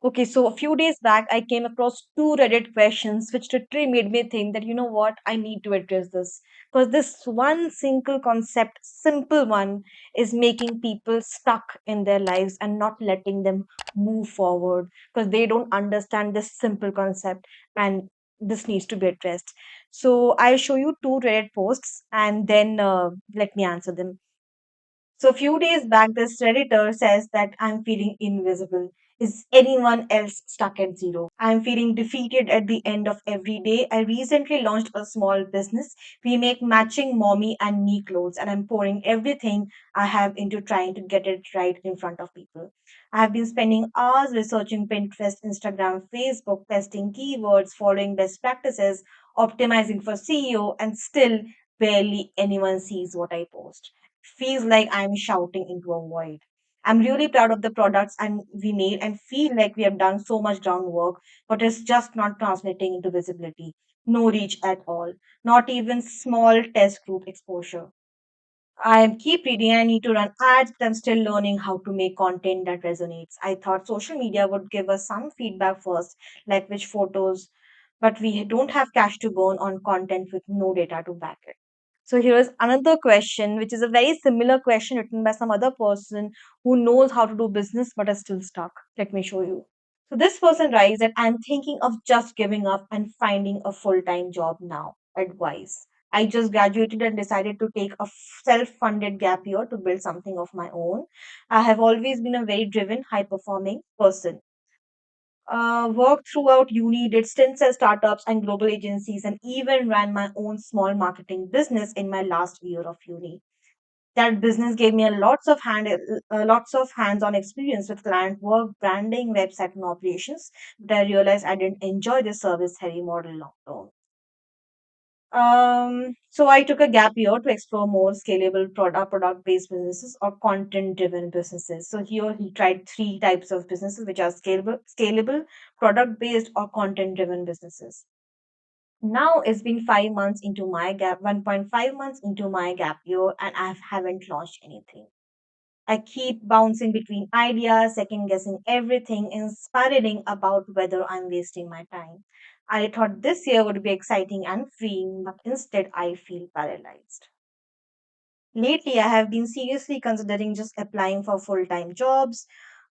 Okay, so a few days back, I came across two Reddit questions, which literally made me think that, you know what, I need to address this. Because this one single concept, simple one, is making people stuck in their lives and not letting them move forward because they don't understand this simple concept and this needs to be addressed. So I'll show you two Reddit posts and then let me answer them. So a few days back, this Redditor says that I'm feeling invisible. Is anyone else stuck at zero? I'm feeling defeated at the end of every day. I recently launched a small business. We make matching mommy and me clothes, and I'm pouring everything I have into trying to get it right in front of people. I have been spending hours researching Pinterest, Instagram, Facebook, testing keywords, following best practices, optimizing for SEO, and still barely anyone sees what I post. Feels like I'm shouting into a void. I'm really proud of the products and we made and feel like we have done so much groundwork, but it's just not translating into visibility. No reach at all. Not even small test group exposure. I keep reading. I need to run ads, but I'm still learning how to make content that resonates. I thought social media would give us some feedback first, like which photos, but we don't have cash to burn on content with no data to back it. So here is another question, which is a very similar question written by some other person who knows how to do business but is still stuck. Let me show you. So this person writes that I'm thinking of just giving up and finding a full-time job now. Advice. I just graduated and decided to take a self-funded gap year to build something of my own. I have always been a very driven, high-performing person. Worked throughout uni, did stints at startups and global agencies, and even ran my own small marketing business in my last year of uni. That business gave me lots of hands-on experience with client work, branding, website, and operations. But I realized I didn't enjoy the service-heavy model long term. So I took a gap year to explore more scalable product-based businesses or content-driven businesses. So here he tried three types of businesses, which are scalable, product-based, or content-driven businesses. Now it's been 5 months into my gap, 1.5 months into my gap year, and I haven't launched anything. I keep bouncing between ideas, second guessing everything, and spiraling about whether I'm wasting my time. I thought this year would be exciting and freeing, but instead I feel paralyzed. Lately, I have been seriously considering just applying for full time jobs.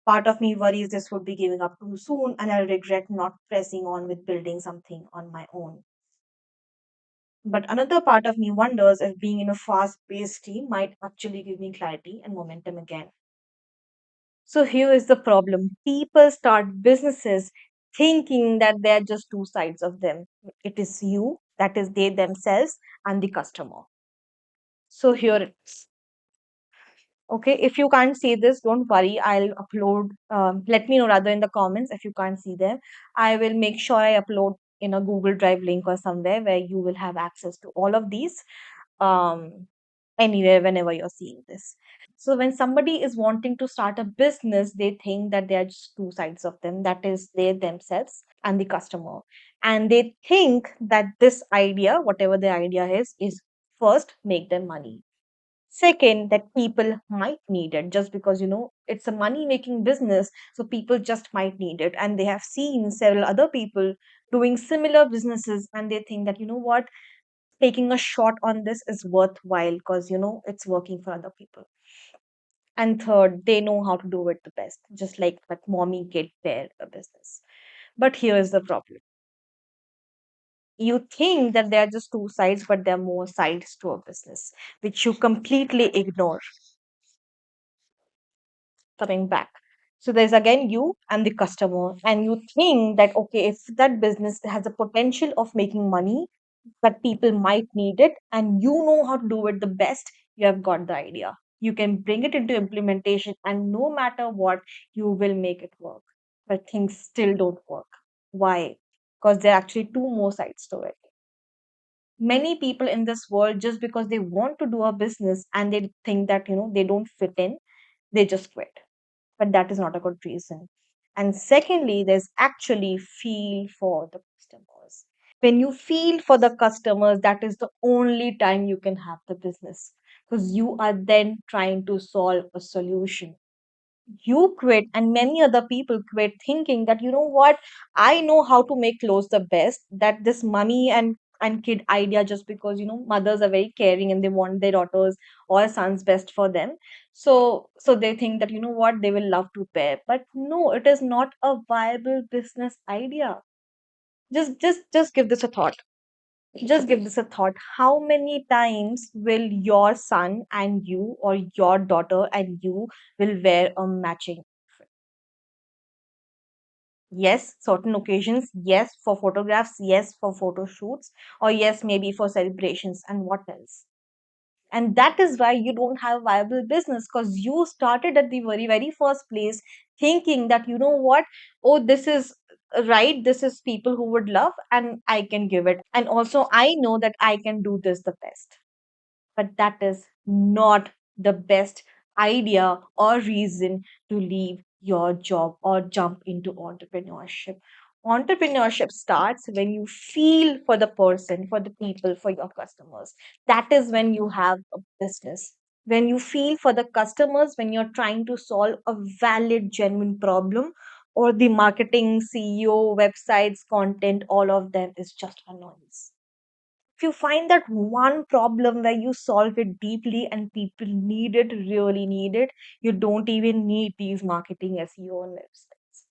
Part of me worries this would be giving up too soon, and I'll regret not pressing on with building something on my own. But another part of me wonders if being in a fast paced team might actually give me clarity and momentum again. So here is the problem. People start businesses thinking that they're just two sides of them. It is you, that is they themselves, and the customer. So here it is. Okay, if you can't see this, don't worry. I'll upload. Let me know rather in the comments if you can't see them. I will make sure I upload in a Google Drive link or somewhere where you will have access to all of these anywhere whenever you're seeing this. So when somebody is wanting to start a business, they think that there are just two sides of them. That is they themselves and the customer. And they think that this idea, whatever the idea is first make them money. Second, that people might need it just because it's a money making business, so people just might need it, and they have seen several other people doing similar businesses, and they think that what, taking a shot on this is worthwhile because it's working for other people. And third, they know how to do it the best, just like that mommy kid pair a business. But here's the problem. You think that there are just two sides, but there are more sides to a business, which you completely ignore. Coming back. So there's again you and the customer, and you think that okay, if that business has a potential of making money, that people might need it, and you know how to do it the best, you have got the idea. You can bring it into implementation, and no matter what, you will make it work. But things still don't work. Why? Because there are actually two more sides to it. Many people in this world, just because they want to do a business and they think that they don't fit in, they just quit, but that is not a good reason. And secondly, there's actually feel for the customers. When you feel for the customers, that is the only time you can have the business, because you are then trying to solve a solution. You quit and many other people quit thinking that, you know what, I know how to make clothes the best, that this mummy and kid idea, just because, mothers are very caring and they want their daughters or sons best for them. So they think that, you know what, they will love to pair. But no, it is not a viable business idea. Just give this a thought. Just give this a thought. How many times will your son and you, or your daughter and you, will wear a matching outfit? Yes, certain occasions, yes, for photographs, yes, for photo shoots, or yes, maybe for celebrations, and what else? And that is why you don't have viable business, because you started at the very, very first place thinking that, you know what, oh, this is right, this is people who would love, and I can give it. And also, I know that I can do this the best. But that is not the best idea or reason to leave your job or jump into entrepreneurship. Entrepreneurship starts when you feel for the person, for the people, for your customers. That is when you have a business. When you feel for the customers, when you're trying to solve a valid, genuine problem, or the marketing, CEO, websites, content, all of them is just a noise. If you find that one problem where you solve it deeply and people need it, really need it, you don't even need these marketing, SEO, and websites.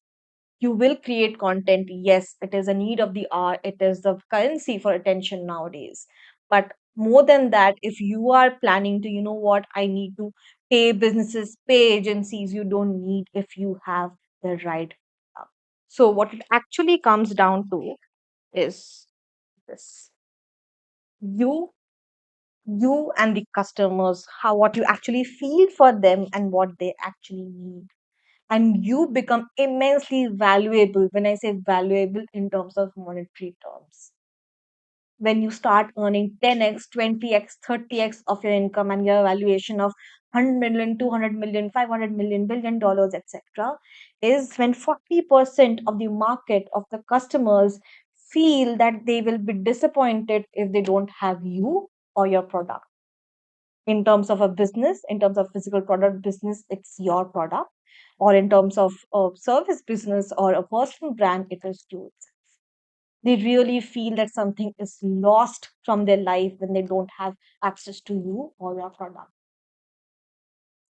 You will create content. Yes, it is a need of the hour, it is the currency for attention nowadays. But more than that, if you are planning to, you know what, I need to pay businesses, pay agencies, you don't need if you have the right. So, what it actually comes down to is this: you you and the customers, how what you actually feel for them and what they actually need. And you become immensely valuable. When I say valuable in terms of monetary terms, when you start earning 10x, 20x, 30x of your income, and your valuation of 100 million, 200 million, 500 million, $1 billion, etc., is when 40% of the market of the customers feel that they will be disappointed if they don't have you or your product. In terms of a business, in terms of physical product business, it's your product, or in terms of a service business or a personal brand, it is you itself. They really feel that something is lost from their life when they don't have access to you or your product.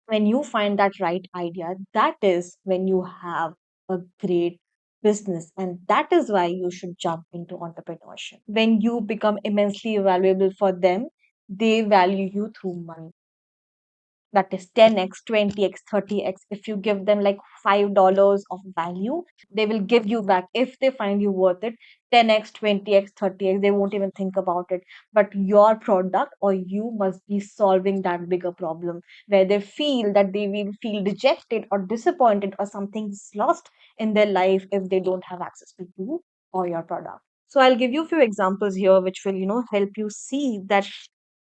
When you find that right idea, that is when you have a great business, and that is why you should jump into entrepreneurship. When you become immensely valuable for them, they value you through money. That is 10x, 20x, 30x. If you give them like $5 of value, they will give you back if they find you worth it. 10x, 20x, 30x, they won't even think about it. But your product or you must be solving that bigger problem where they feel that they will feel dejected or disappointed or something's lost in their life if they don't have access to you or your product. So I'll give you a few examples here which will, help you see that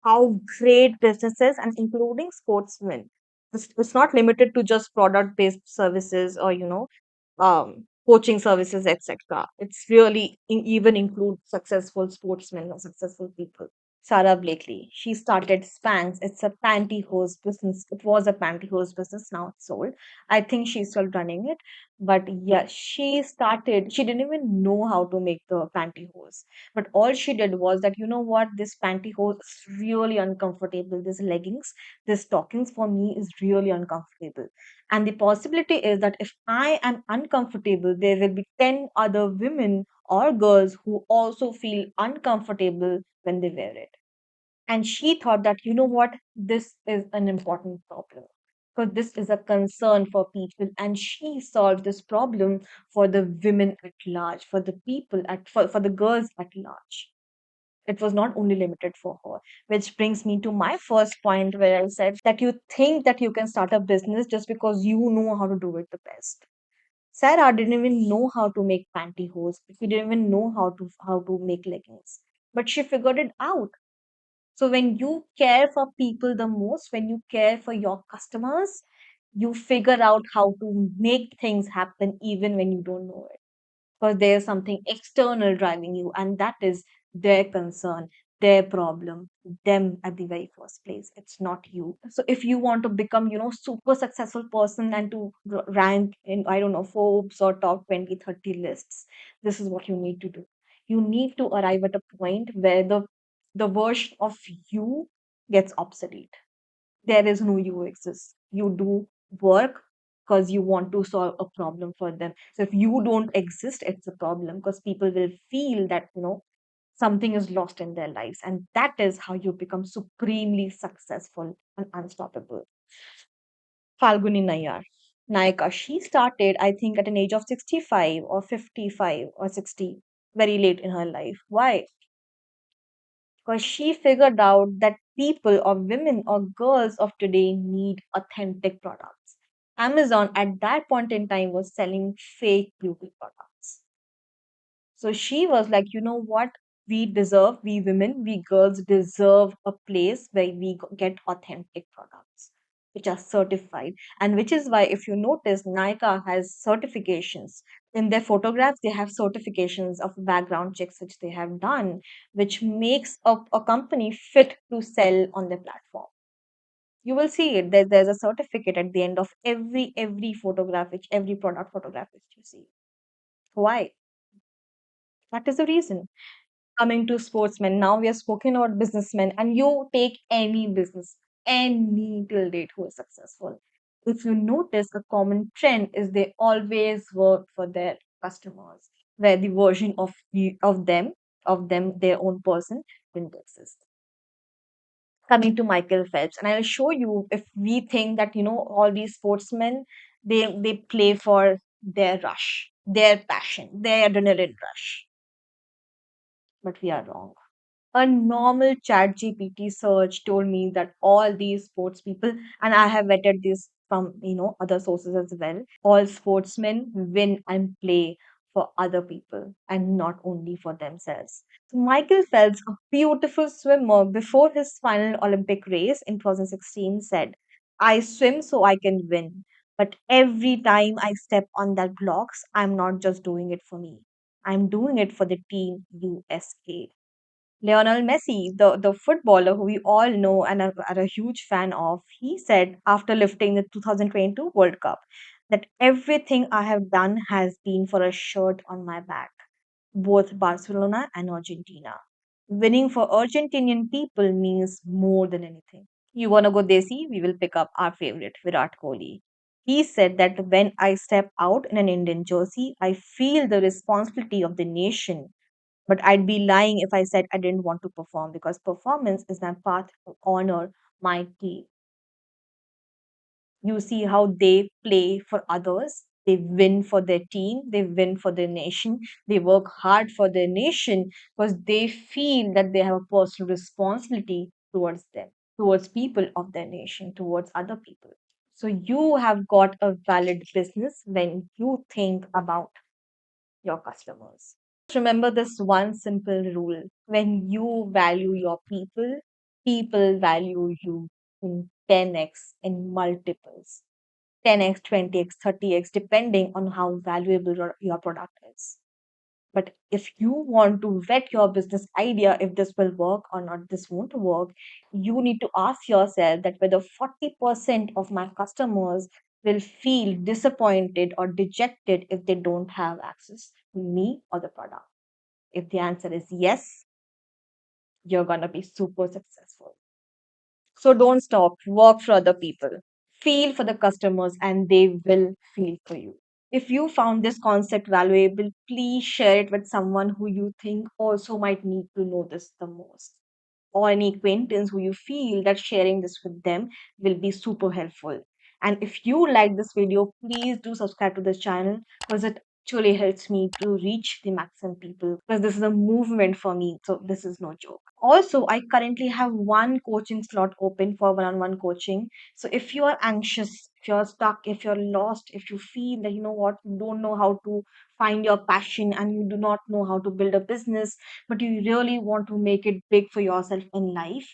how great businesses, and including sportsmen, it's not limited to just product based services or coaching services, etc. It's really even include successful sportsmen or successful people. Sarah Blakely, she started Spanx. It's a pantyhose business. It was a pantyhose business. Now it's sold. I think she's still running it. But yeah, she started, she didn't even know how to make the pantyhose. But all she did was that, you know what, this pantyhose is really uncomfortable. This leggings, this stockings for me is really uncomfortable. And the possibility is that if I am uncomfortable, there will be 10 other women or girls who also feel uncomfortable when they wear it. And she thought that, you know what, this is an important problem because this is a concern for people. And she solved this problem for the women at large, for the people, for the girls at large. It was not only limited for her, which brings me to my first point where I said that you think that you can start a business just because you know how to do it the best. Sarah didn't even know how to make pantyhose. She didn't even know how to make leggings, but she figured it out. So when you care for people the most, when you care for your customers, you figure out how to make things happen even when you don't know it. Because there's something external driving you, and that is their concern. their problem, them at the very first place. It's not you. So if you want to become, super successful person and to rank in, I don't know, Forbes or top 20, 30 lists, this is what you need to do. You need to arrive at a point where the version of you gets obsolete. There is no you exist. You do work because you want to solve a problem for them. So if you don't exist, it's a problem because people will feel that, something is lost in their lives. And that is how you become supremely successful and unstoppable. Falguni Nayar. Nayaka, she started, I think, at an age of 65 or 55 or 60, very late in her life. Why? Because she figured out that people or women or girls of today need authentic products. Amazon at that point in time was selling fake beauty products. So she was like, you know what? We deserve, we women, we girls deserve a place where we get authentic products, which are certified. And which is why, if you notice, Nykaa has certifications. In their photographs, they have certifications of background checks which they have done, which makes a company fit to sell on their platform. You will see it. There's a certificate at the end of every photograph, which every product photograph which you see. Why? That is the reason. Coming to sportsmen, now we have spoken about businessmen, and you take any business, any till date who is successful. If you notice, a common trend is they always work for their customers, where the version of them, their own person, didn't exist. Coming to Michael Phelps, and I'll show you if we think that all these sportsmen they play for their rush, their passion, their adrenaline rush, but we are wrong. A normal chat GPT search told me that all these sports people, and I have vetted this from other sources as well, all sportsmen win and play for other people and not only for themselves. So Michael Phelps, a beautiful swimmer, before his final Olympic race in 2016 said, I swim so I can win. But every time I step on that blocks, I'm not just doing it for me. I'm doing it for the team USA. Lionel Messi, the footballer who we all know and are a huge fan of, he said after lifting the 2022 World Cup that everything I have done has been for a shirt on my back, both Barcelona and Argentina. Winning for Argentinian people means more than anything. You want to go desi? We will pick up our favorite, Virat Kohli. He said that when I step out in an Indian jersey, I feel the responsibility of the nation, but I'd be lying if I said I didn't want to perform because performance is my path to honor my team. You see how they play for others. They win for their team. They win for their nation. They work hard for their nation because they feel that they have a personal responsibility towards them, towards people of their nation, towards other people. So you have got a valid business when you think about your customers. Remember this one simple rule: when you value your people, people value you in 10x, in multiples, 10x, 20x, 30x, depending on how valuable your product is. But if you want to vet your business idea, if this will work or not, this won't work, you need to ask yourself that whether 40% of my customers will feel disappointed or dejected if they don't have access to me or the product. If the answer is yes, you're going to be super successful. So don't stop, work for other people, feel for the customers, and they will feel for you. If you found this concept valuable, please share it with someone who you think also might need to know this the most, or any acquaintance who you feel that sharing this with them will be super helpful. And if you like this video, please do subscribe to this channel because it actually helps me to reach the maximum people, because this is a movement for me. So this is no joke. Also, I currently have one coaching slot open for one-on-one coaching. So if you are anxious, if you're stuck, if you're lost, if you feel that you don't know how to find your passion and you do not know how to build a business, but you really want to make it big for yourself in life,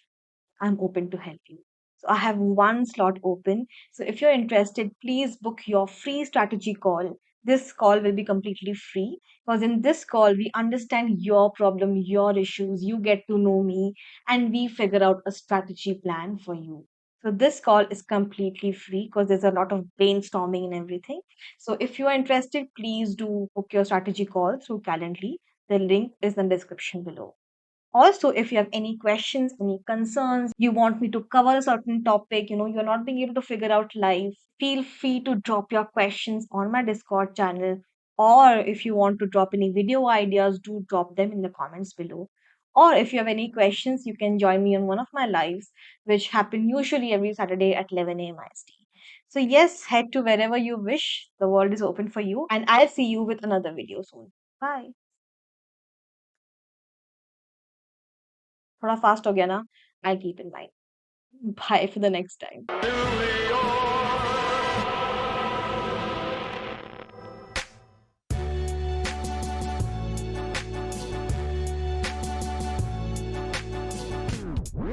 I'm open to help you. So I have one slot open. So if you're interested, please book your free strategy call. This call will be completely free because in this call, we understand your problem, your issues, you get to know me, and we figure out a strategy plan for you. So, this call is completely free because there's a lot of brainstorming and everything. So, if you are interested, please do book your strategy call through Calendly. The link is in the description below. Also, if you have any questions, any concerns, you want me to cover a certain topic, you're not being able to figure out live, feel free to drop your questions on my Discord channel. Or if you want to drop any video ideas, do drop them in the comments below. Or if you have any questions, you can join me on one of my lives, which happen usually every Saturday at 11 a.m. IST. So, yes, head to wherever you wish. The world is open for you, and I'll see you with another video soon. Bye. थोड़ा fast हो गया ना? I'll keep in mind. Bye for the next time.